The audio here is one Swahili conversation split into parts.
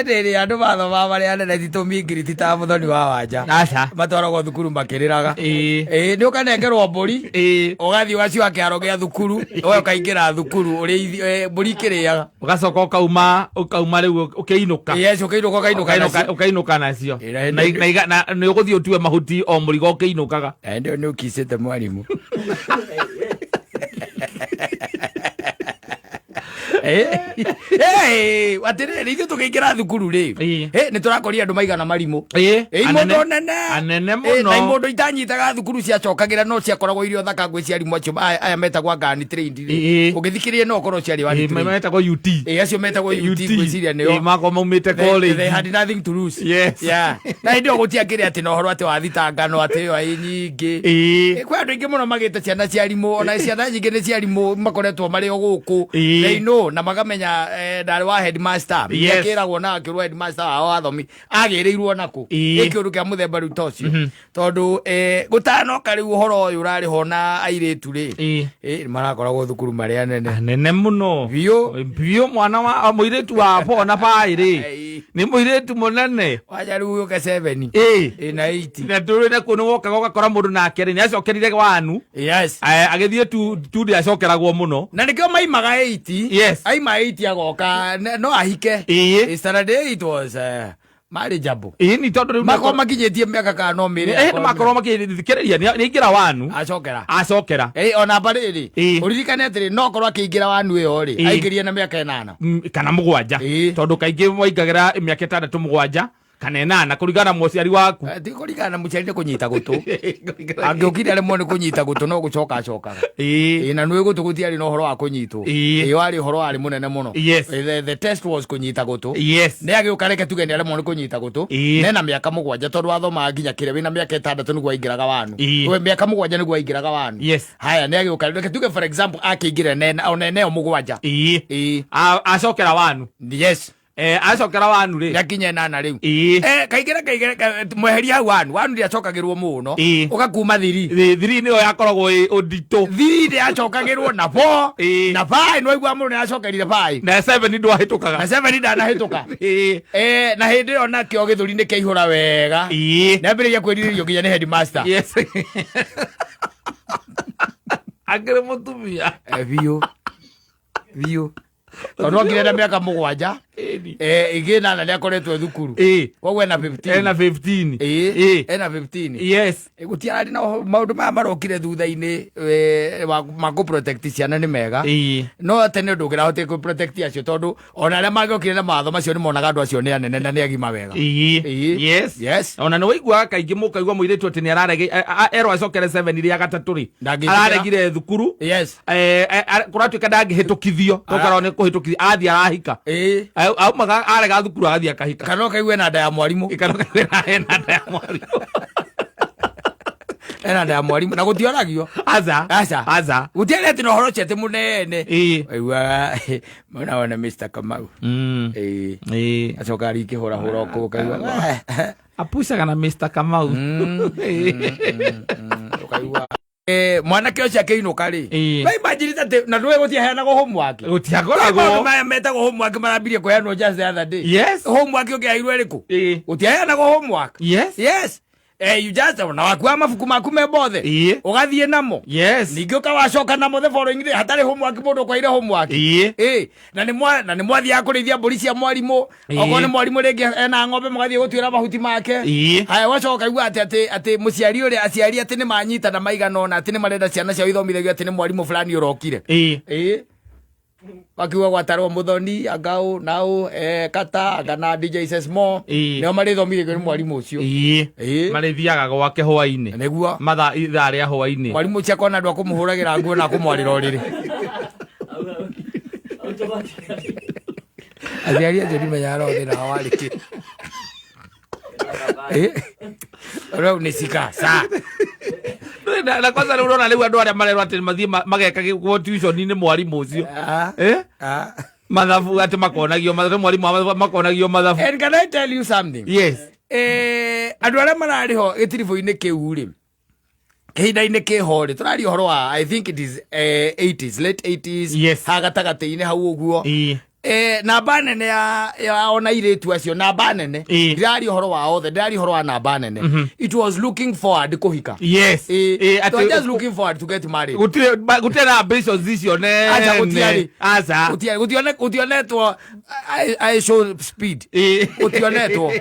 Ndiri andu mathoma maria anene titu mingiri tita Muthoni wa Wanja matwaragwo thukuru makiriraga ni ukanengerwo mburi ugathii ugacio kiaro gia thukuru we ukaingira thukuru uri mburi kiriaga ugacoka ukauma riu ukiinuka ukainuka nacio na ni uguthii utue mahuti o murigo ukiinukaga ndio ni ukicite mwarimu watiriri ithu tukiingira thukuru ri ni turakoria andu maigana marimu imundu nene muno na imundu itanyitaga thukuru ciacokagira no ciakoragwo irio thaka ngwi cia arimu acio aya metagwa ngani trained ri ugithikirie no korwo ciari wani metagwo UT acio metagwo UT gwiciria nio mako maumite college they had nothing to lose na ndio gutiakire ati no horo ati wathitangano ati yo nyingi kwa andu ingi muno magite ciana cia arimu ona ciana nyingi ni cia arimu makoretwo mari o guku they know na magamenya ndari wa headmaster yakiragwo na akirwa headmaster wa athomi agirirwo naku ikiuru kia muthemba ru tocio tondu gutano kari uhoro uyu urari hona airetu ri marakoragwo thukuru maria nene muno bio mwana wa muiretu wa pona pai ri ni muiretu munene waja ru uke 7 na 8 na nduri na kuno woka gokora mundu nake ri ni acokerire wanu agithie tu ndi acokeragwo muno na nikio maimaga 8 aima 8 agoka no ahike Saturday it was marriageable ni tondu mako makinyetie miaka kana no mire makoro makithikiriria ni ingira wanu acokera ona bariri uririkane atiri no korwo akiingira wanu iyo ri aingirie na miaka 8 kana 7 tondu kaingi moingagira miaka 6 7 kana 8 kurigana muciari waku ti kurigana muciari ni kunyita gutu angiukire ale mone kunyita gutu no gucoka acokaga na nwe gutu gutiari no horo wa kunyitwo wari horo wari munene muno the test was kunyita gutu ne agiukareke tugende ale mone kunyita gutu nena miaka 7 tondu athoma nginya kirewe na miaka 6 niguo aingiraga wanu we miaka 7 niguo aingiraga wanu haya ne agiukareke tuge for example akingire nena onene o 7 acokera wanu acokera wanu ri yakinye 8 riu kaigera mweheria wanu ndi acokagirwo muno ugakuma 3 ni yo yakoragwo undito 3 ndi acokagirwo na 4 na 5 no igwa muno acokerire 5 na 7 ndo ahitukaga na 7 ndana hituka na hindi ona kio githuri ni keihura wega na mbere kwiririo nginya ni headmaster agere mutumia vio tondu ngirenda miaka 7 igina na akoretwo thukuru koguo ena 15 ena 15 gutiarari na maundu maya marokire thutha-ini ma ku protect ciana ni mega no tene ndungirahote ku protect acio tondu ona aria magiokire na matho macio ni monaga andu acio ni anene na ni agima wega ona ni waigua kaingi mukaigua muiretu ati ni ararege erwa acokere 7 ria gatatu ri araregire thukuru kuratuika ndangihitũkithio tokara ni kuhitũkithio athi arahika aumaga arega thukuru agathia kahika kana kaigwe na nda ya mwarimu ena nda ya mwarimu na gutioragio aza gutiare ati no horo chete munene aigua mwana wana Mr. Kamau acokari kihora hora ko kaigwa apusaga na Mr. Kamau kaigwa mwana kio cia kiinuka ri bai majirita na ndwe gutia heanago homework gutiakoragwo maya metago homework marambirie kuheanwo just the other day homework ukiairwo riku gutia heanago homework you just na wakua mafuku maku mebothe ugathie namo ningi ukawacoka namo the following day hatari homework mundu kwaire homework na ni mwathia kurithia mburi cia mwarimu oko ni mwarimu ringi ena ng'ombe mugathie gutwira mahuti make haya wacoka igua ati muciari uri aciari ati ni manyita na maigana ona ati ni marenda ciana cia ithomithagio ati ni mwarimu fulani urokire wakiwa gwatarwo Muthoni Angau nao Kata kana DJ Sesmo nio marithomithagio ni mwarimu ucio marithiaga gwake hwaini niguo matha ithaa ria hwaini mwarimu cia kona andu akumuhuragira nguo na kumwarira uriri aziaria jodi menyaro thina wariki ro ni sikasa na kwanza leo unaona leo andu aria marerwa ati mathie mageka gwo tuition ni mwarimu ucio mathabu ati makonagio mwarimu makonagio mathabu. And can I tell you something? Andu aria marariho gitirifu-ini kiu ri kihinda-ini kiho ri turari horo wa I think it is 80s late 80s ha gatagati-ini hau uguo namba nene ya ona iretu acio namba nene ndirari horo wa othe ndirari horo wa namba nene it was looking forward kuhika yes just looking forward to get married gutera ambitions icio ne aza gutionetwo I show speed gutionetwo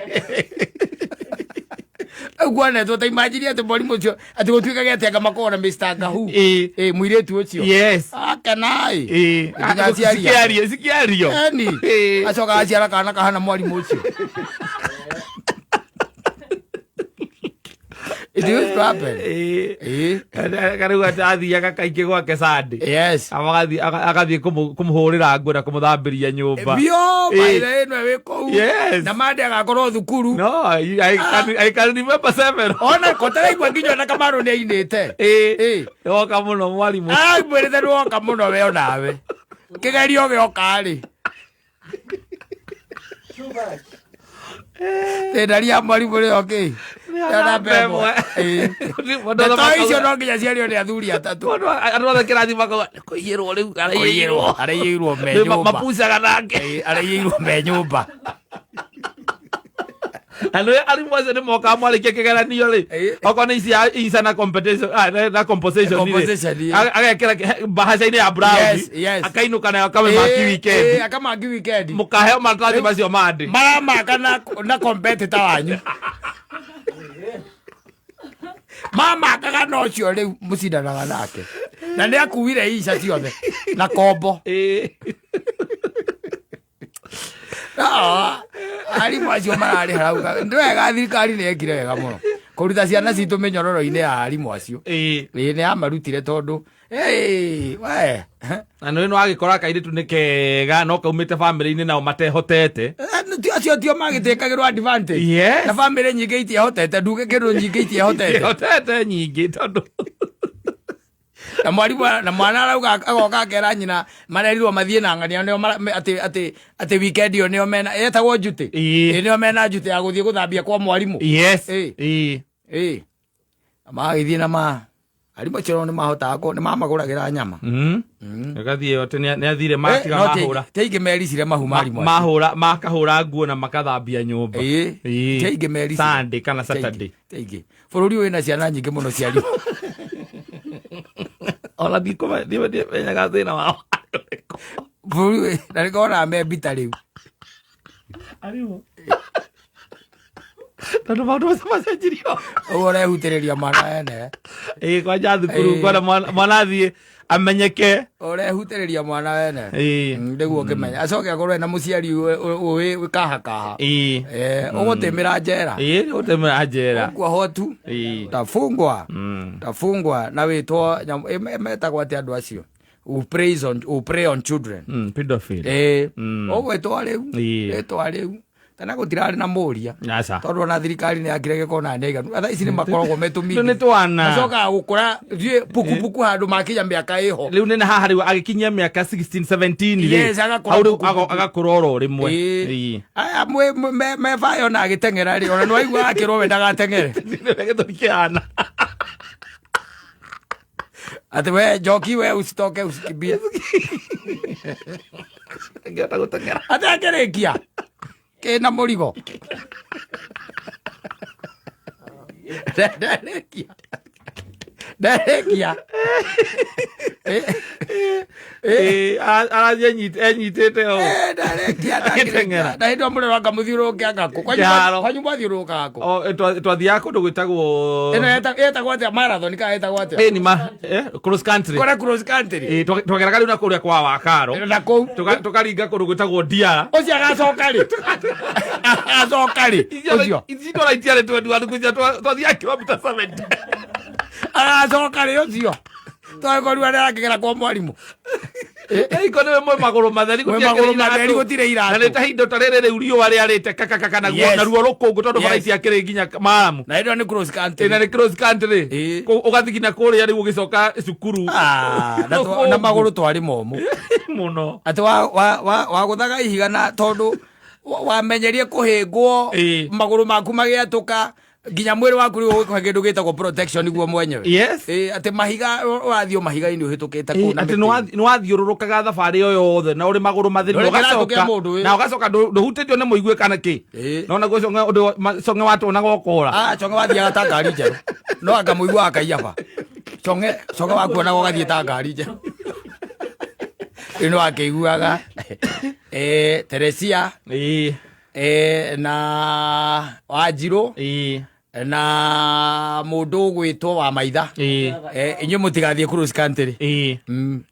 Gwanetwo ta imagine ati bori mucio ati gutuika gete anga makona Mr. Ngahu muiretu ucio yes akanai sikiario eni acoka aciara kana kahana mwarimu ucio it used to happen kariu athiaga kaingĩ gwake Sunday yes agathiĩ kũmũhũrĩra nguo na kũmũthambĩria nyũmba bio maire ĩno wĩkũu na mande agakorwo thukuru no I can remember seven ona kotaraigua nginya na Kamaru nĩ ainĩte woka mũno mwarimũ mwĩrĩte nĩwoka mũno we onawe kĩgerio gĩoka-rĩ ndaria mwarimu rĩo kĩ icio no nginya ciario nĩ athuri atatũ andũ othe kĩrathi makauga kũiyĩrwo rĩu araiyĩirwo me nyũmba mapucaga nake araiyĩirwo me nyũmba Ano arimũ acio nĩ mokaga mwarĩkia kĩgeranio-rĩ okorwo nĩ ica na competition na composition agekĩra mbahaca-inĩ ya blouse akainũka nayo akamaki weekend mũkaheo maratathi macio mandĩ maramaka na competitor wanyu mamakaga no cio rĩu mũcindanaga nake na nĩ akuire ica ciothe na kombo arimũ acio mararĩ harauga ndwega thirikari nĩ yekire wega mũno kũruta ciana citũ mĩnyororo-inĩ ya arimũ acio nĩ yamarutire tondũ na nĩ wagĩkora kairĩtu nĩ kega no kaumĩte bamĩrĩ-inĩ nao matehotete acio tio magĩtĩkagĩrwo advantage na bamĩrĩ nyingĩ itiehotete nduge kĩndũ nyingĩ itiehotete nyingĩ tondũ na mwarimu na mwana arauga agoka akera nyina marerirwo mathiĩ na ng'ania nĩo atĩ weekend ĩyo nĩo mena etagwo njuti nĩo mena njuti ya gũthiĩ gũthambia kwa mwarimu magĩthiĩ na arimũ acio nĩ mahotaga nĩ mamagũragĩra nyama agathiĩ yote nĩ athire matiga mahũra teingĩ mericire mahu marimũ makahũra nguo na makathambia nyũmba teingĩ mericire Sunday kana Saturday teingĩ bũrũri ũyũ wĩna ciana nyingĩ mũno cia arimũ ona menyaga thĩna wao bũrũri na nĩkona membita rĩu arimũ tondũ maũndũ macio macenjirio ũguo ũrehutĩrĩria mwana ene kwanja thukuru ngona mwana athiĩ amenyeke ũrehutĩrĩria mwana wene nĩguo ũkĩmenya acoke akorwo ena mũciari ũĩ kahakaha ũgũtĩmĩra njera ũguo tu tafungwa na wĩtwo metagwo atĩ andũ acio who prey on children pedophile ũgwĩtwo rĩu tana gũtirarĩ na mũria tondũ ona thirikari nĩ yakire gĩkona nĩ iganu thaa ici nĩ makoragwo metumĩnĩ acokaga gũkũra thiĩ pukupuku handũ makinya mĩaka ĩho rĩu nĩ haha rĩu agĩkinyia mĩaka 16-17 hau rĩu agakũra oro rĩmwe mebayo ona agĩteng'era rĩ ona nĩ waigua akĩrwo we ndagateng'ere gĩthũri kĩhana atĩ we njoki we usitoke usikimbie ngĩhota gũteng'era atĩ akĩrĩkia kena mũrigo ndarekia arathiĩ enyitĩte o ndarekia na hĩndĩ mũrero akamũthiũrũrũkia ngakũ kwanyu mwathiũrũrũka ngakũ twathiaga kũndũ gwĩtagwo ĩno ĩtagwo atĩa marathon kana ĩtagwo atĩa cross country twageraga rĩu na kũrĩa kwa Wakaro na kũu tũkaringa kũndũ gwĩtagwo Ndiara ũcio agacoka rĩ ũcio ititwara itiarĩ twathiaga kilomita 70 agacoka rĩ ũcio twakorua nĩ arakĩgera kwa mwarimu iko nĩwe mwe magũrũ matheri gũtirĩ iratũ na nĩ ta indo ta rĩrĩ rĩu riũa rĩarĩte kakakaka na ruo rũkũngũ tondũ baraici akĩrĩ nginya Maramu na ĩno nĩ cross country na nĩ cross country ũgathiĩ nginya kũrĩa rĩu ũgĩcoka cukuru na magũrũ twarĩ momũ mũno atĩ wagũthaga ihiga na tondũ wamenyerie kũhĩngwo magũrũ maku magĩatũka Ginya mwiri waku ri ugikwa kindu gitagwo protection niguo mwenyewe. Yes. Ati mahiga urathio mahiga ini uhitukite kuna. Ati no wathiururukaga thabari yo yothe na uri maguru mathiri ugacoka na ugacoka nduhutitio ni muigue kana ki. No na guconga undu conge watu na gokora. Conge wathiaga ta ngari njeru. No anga muigua akaiyaba. Conge waku na gogathie ta ngari njeru. Ino akiguaga Teresia na Wanjiru na mundu gwitwo wa maitha inyo mutigathie cross country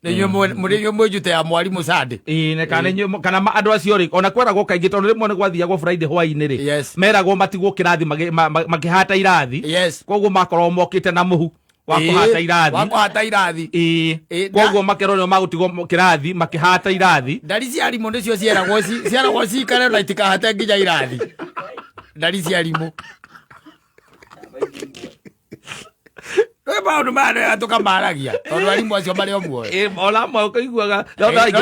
inyo muri mwejute ya mwarimu Sande ne kana inyo kana andu acio ri ona kweragwo kaingi tondu rimwe ni gwathiagwo Friday hwaini ri meragwo matigwo kirathi makihata irathi koguo makorwo mokite na muhu wakuhata irathi koguo makero no magutigwo kirathi makihata irathi ndari cia rimu nicio ciaragwo cikare na itikahate nginya irathi ndari cia rimu we maundu mane atukamaragia tondu arimu acio mari o muoyo ona mo kaiguaga ndona ingĩ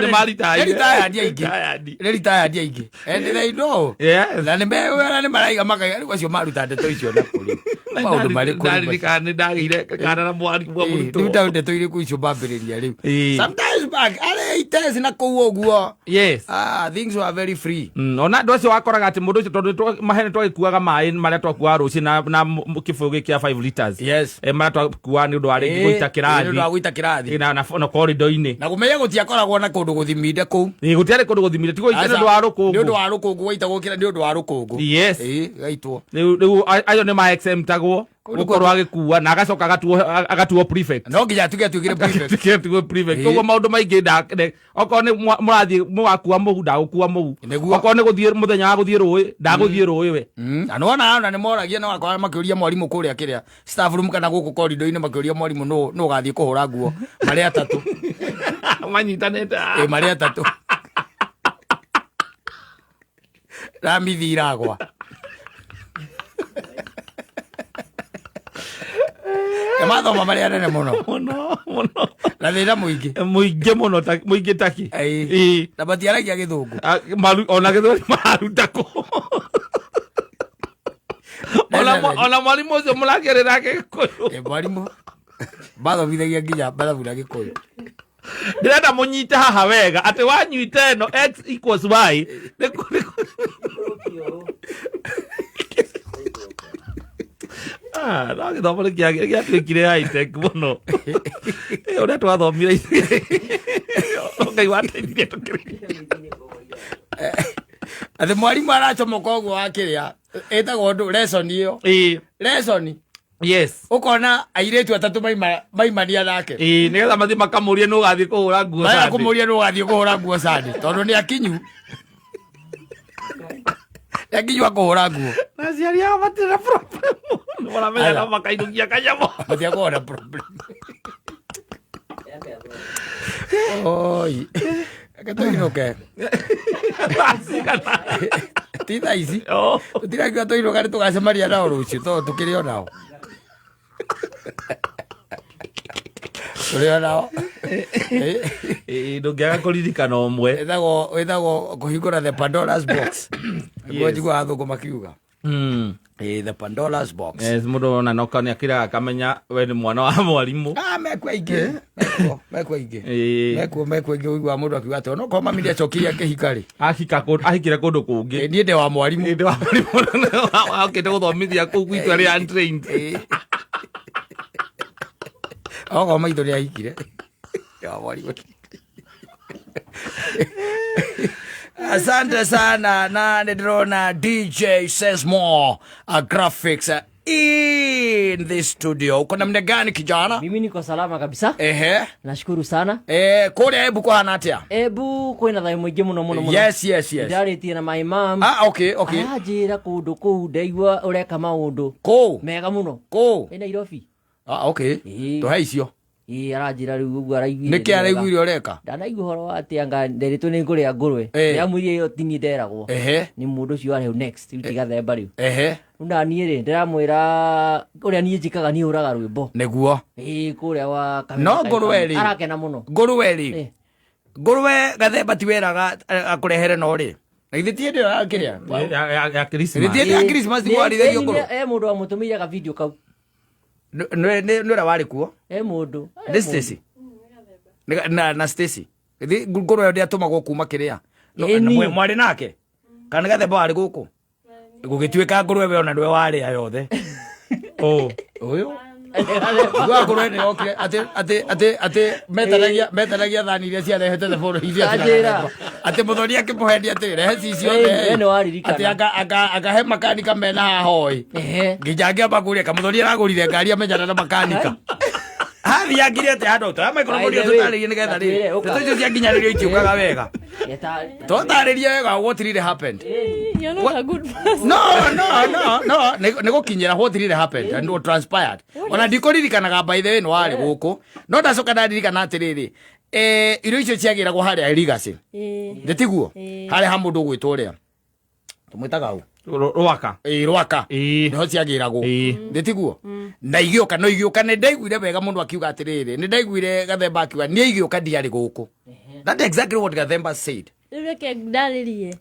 retire aingi and they know na nĩ maraiga makaiga rĩu acio maruta ndeto icio na kũrĩ maundu mari kũrĩ nĩ ndagĩire kana na mwarimu wa mũrutwo nduta ndeto irĩkũ icio mbambĩrĩria rĩu sometimes back are itesi na kũu ũguo things were very free ona andũ acio wakoraga atĩ mũndũ ũcio tondu mahene twagĩkuaga maĩ marĩa twakuaga rũciĩ na kĩbũyũ gĩkĩ kĩa 5 liters marĩa twakuaga nĩ ũndũ wa rĩngĩ gũita kĩrathi na corridor-inĩ na gũmenya gũtiakoragwo na kũndũ gũthiminde kũu gũtiarĩ kũndũ gũthiminde tigo ite nĩ ũndũ wa rũkũngũ nĩ ũndũ wa rũkũngũ waitagwo kĩra nĩ ũndũ wa rũkũngũ gaitwo rĩu ayo nĩ ma-exemptagwo gukorwo agikua na agacoka agatuo prefect no nginya tugetugire prefect koguo maundu maingi okorwo ni murathie mugakua muhu ndagukua muhu okorwo ni guthie muthenya wa guthie rũĩ ndaguthie rũĩ we anona ni moragia na wakora makiuria mwarimu kuria kiria staff room kana guku corridor-ini makiuria mwarimu no gathie kuhura nguo mari atatu manyitanite mari atatu ramithiragwa mathoma marĩa nene mũno na thĩna mũingĩ mũno mũingĩ taki na matiaragia gĩthũngũ ona gĩthũngũ maruta kũ ona mwarimũ ũcio mũrakĩrĩra Gĩkũyũ mwarimũ mathomithagia nginya mathabu na Gĩkũyũ ndĩrenda mũnyite haha wega atĩ wanyuite ĩno x equals y no gĩthomo gĩatuĩkire high-tech mũno ũrĩa twathomire Ngai wateithire atĩ mwarimũ aracomoka ũguo wa kĩrĩa ĩtagwo ũndũ lesson ĩyo lesson ũkona airĩtu atatũ maimania nake nĩgetha mathiĩ makamũrie nũ ũgathiĩ kũhũra nguo Sunday kũmũria nũ ũgathiĩ kũhũra nguo Sunday tondũ nĩ akinyu yakinywa kũhũra nguo na aciari ao matirĩ na problem nĩmaramenya makainukia kanyamũ matiakorwo na problem oi akatoinuke ti thaa ici tũtirakiuga tũinuka nĩ tũgacemaria nao rũciũ tondũ tũkĩrĩ o nao tũrĩ o nao ndũngĩaga kũririkana ũmwe wĩtagwo kũhingũra the Pandora's box nĩguo njiguaga athũngũ makiuga the Pandora's box mũndũ ona noka nĩ akĩraga akamenya we nĩ mwana wa mwarimũ mekwo aingĩ ũiguaga mũndũ akiuga atĩ onokorwo mami nĩacokirie akĩhika rĩ ahikire kũndũ kũngĩ niĩ ndĩ wa mwarimũ okĩte gũthomithia kũu gwitũ arĩ untrained okorwo maitho nĩ ahikire wa mwarimũ asante sana na ndirona DJ says more graphics in the studio. Uko namna gani kijana? Mimi niko salama kabisa. Nashukuru sana. Kule Ebu kwa hanatia? Ebu kwena thai mwingi muno muno muno. Yes. Ndarĩtie na my mom. Okay. Ajira kundu kuu ndaigua ureka maundu. Kuu mega muno. Kuu Nairobi. Okay. Tuhe icio. Arajira riu ugu araiguire. Niki araiguire ureka? Ndanaigua horo ati anga nderitwo ni nguria ngurwe. Niamwirie yo tini nderagwo. Ni mundu ucio ari next utigathemba riu. Nda niĩ rĩ ndiramwĩra ũrĩa niĩ njikaga niĩ ũraga rwĩmbo nĩguo kũrĩa wa no ngũrwe rĩ arakena mũno ngũrwe rĩ ngũrwe gathemba ti wĩraga akũrehere no rĩ Na ithitie ndio akiria. Ya Christmas. Ithitie ya Christmas ni wari thio ngoro. Mundu amutumire ka video kau. No ra wari kuo. Mundu. Stacy. Na Stacy. Ithi ngoro ndio atumagwo kuma kiria. Mwari nake. Kana gathemba wari guku. Gugituika ngoro we ona ndwe wari ya yothe. Uyu. Gwa ngoro ni okire ate metanagia thani iria cia rehete the boro iria. Ate muthoni akimuhendi ate rehe cicio ate aka makanika mena hoi. Ngijangia baguria kamuthoni aragurire ngari amenyana na makanika. Hathi angire ate hado ta microphone tutaririe ni getha ri. Tutu cia nginyanirio ikiugaga wega. Tutaririe wega what really happened. You're not a good person. No. Nego kinyera what really happened and what transpired. Ona ndikoririkanaga by the way no wari guku. No ndacoka ndaririkana atiriri. Irio icio ciagiragwo haria Legacy. Ndetiguo. Haria ha mundu gwitwo ria. Tumwitaga u. Rwaka. Rwaka. Niho ciagiragwo. Ndetiguo. Na igioka no igioka ne ndaiguire wega mundu akiuga atiriri. Ni ndaiguire Gathemba akiuga ni igioka ndiari guku. That's exactly what Gathemba said. Reke ndaririe.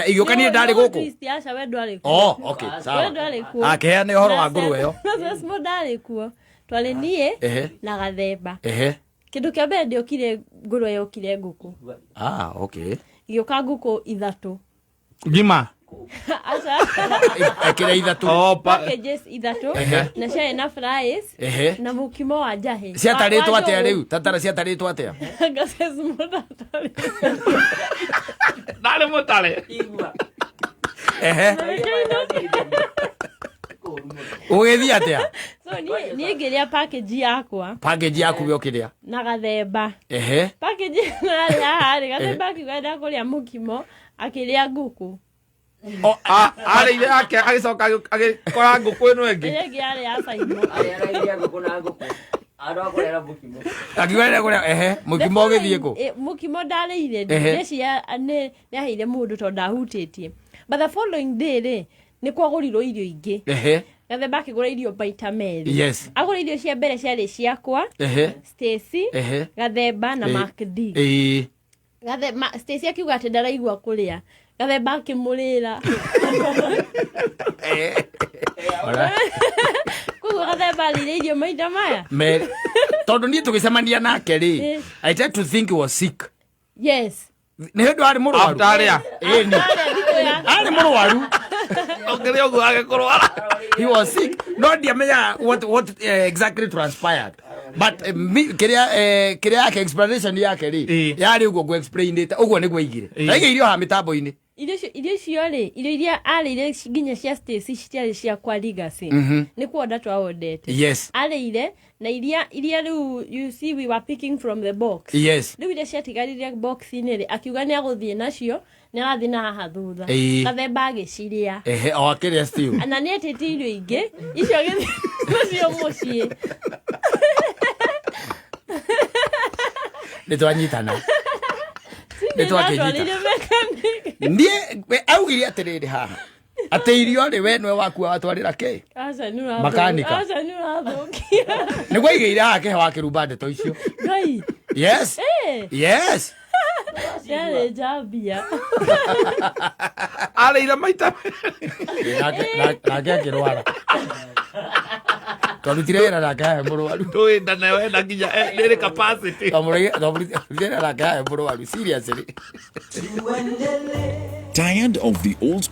Igioka ni ndari guku. Kristiasha we ndwari kuo. Oh, okay. Sawa. We ndwari kuo. Akea ni horo wa nguru yo. Sasa mo ndari kuo. Twale nie na Gathemba. Kindu kia mbere ndiokire nguru yokire nguku. Okay. Igioka nguku ithatu. Gima. Acha. Akira ithatu. Packages ithatu. Na cia na fries. Na mukimo wa njahi. Cia taritwo atia riu? Tatara cia taritwo atia? Gases muda tari. Dale motale. Ugethi atia? So ni ngiria package yakwa. Package yaku yo kiria? Na Gathemba. Package na hari Gathemba kienda kuria mukimo akiria nguku. Ale ile yake alisoka agikora nguku ino ingi. Ile giare ya saimo. Aragia nguku na nguku. Aro akorera mukimo. Akiwenda kuria mukimo githie ku. Mukimo ndariire ndecia ne ahire mundu to ndahutitie. But the following day ni kwagurirwo irio ingi. Gathemba akigura irio baita meri. Yes. Agura irio cia mbere ciari ciakwa. Stacy. Gathemba na Mark D. Gathemba Stacy akiuga ati ndaraigua kuria. Gathemba akimurira. Kugo Gathemba alire irio maita maya. Tondu ni tugicemania nake ri. I tried to think he was sick. Yes. Ni hendu ari murwaru. Aftaria. Ni. Ari murwaru. Ongerio gwake kurwara. He was sick. No ndiamenya what exactly transpired. But kiria yake explanation yake ri. Yari ugo go explain it. Ugo ni gwaigire. Aige irio ha mitambo ini. Irio cio ri, irio iria arire nginya cia Stacy citiari cia kwa Legacy. Ni kuonda twaondete. Yes. Arire na iria riu you see we were picking from the box. Yes. Riu iria ciatigarire box ini ri akiuga ni aguthie nacio ni arathie na haha thutha. Gathemba agiciria. O akiria stew. Ana ni etete irio ingi icio agithie nacio mucii. Ni twanyitana. Ndie augire atiriri haha ate irio ri we nwe waku watwarira ke makanika ni gwaigire hake hawa kirumba ndeto icio ngai yes yes yale jabia Arira maita na ngirwara Tolutire wera nake murwaru. Tuenda na wenda nginya ndiri capacity. Tolutire nake murwaru seriously. Tired of the old